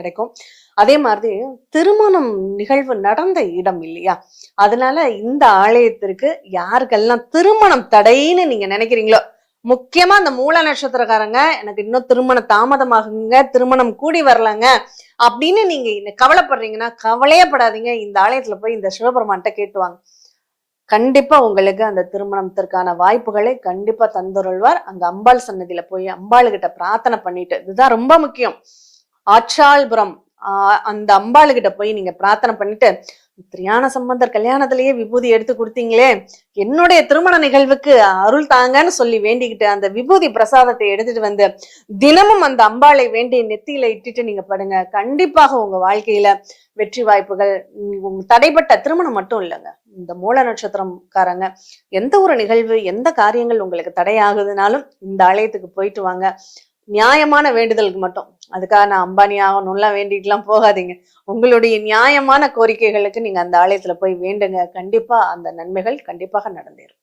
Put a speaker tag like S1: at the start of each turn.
S1: கிடைக்கும். அதே மாதிரி திருமணம் நிகழ்வு நடந்த இடம் இல்லையா? அதனால இந்த ஆலயத்திற்கு யாருக்கெல்லாம் திருமணம் தடைன்னு நீங்க நினைக்கிறீங்களோ, முக்கியமா அந்த மூல நட்சத்திரக்காரங்க, எனக்கு இன்னும் திருமணம் தாமதமாகுங்க, திருமணம் கூடி வரலங்க அப்படின்னு நீங்க கவலைப்படுறீங்கன்னா, கவலையே படாதீங்க. இந்த ஆலயத்துல போய் இந்த சிவபெருமான்ட்ட கேட்டுவாங்க. கண்டிப்பா உங்களுக்கு அந்த திருமணத்திற்கான வாய்ப்புகளை கண்டிப்பா தந்துருள்வார். அங்க அம்பாள் சன்னதியில போய் அம்பாளுகிட்ட பிரார்த்தனை பண்ணிட்டு, இதுதான் ரொம்ப முக்கியம். ஆச்சாள்புரம் அந்த அம்பாளுகிட்ட போய் நீங்க பிரார்த்தனை பண்ணிட்டு, திருஞான சம்பந்தர் கல்யாணத்திலேயே விபூதி எடுத்து கொடுத்தீங்களே, என்னுடைய திருமண நிகழ்வுக்கு அருள் தாங்கன்னு சொல்லி வேண்டிக்கிட்டு அந்த விபூதி பிரசாதத்தை எடுத்துட்டு வந்து தினமும் அந்த அம்பாளை வேண்டி நெத்தியில இட்டுட்டு நீங்க படுங்க. கண்டிப்பாக உங்க வாழ்க்கையில வெற்றி வாய்ப்புகள், தடைப்பட்ட திருமணம் மட்டும் இல்லைங்க, இந்த மூல நட்சத்திரம்காரங்க எந்த ஒரு நிகழ்வு, எந்த காரியங்கள் உங்களுக்கு தடையாகுதுனாலும் இந்த ஆலயத்துக்கு போயிட்டு வாங்க. நியாயமான வேண்டுதலுக்கு மட்டும், அதுக்காக நான் அம்பானி ஆகணும்லாம் வேண்டிட்டுலாம் போகாதீங்க. உங்களுடைய நியாயமான கோரிக்கைகளுக்கு நீங்க அந்த ஆலயத்துல போய் வேண்டுங்க. கண்டிப்பா அந்த நன்மைகள் கண்டிப்பாக நடந்தேறும்.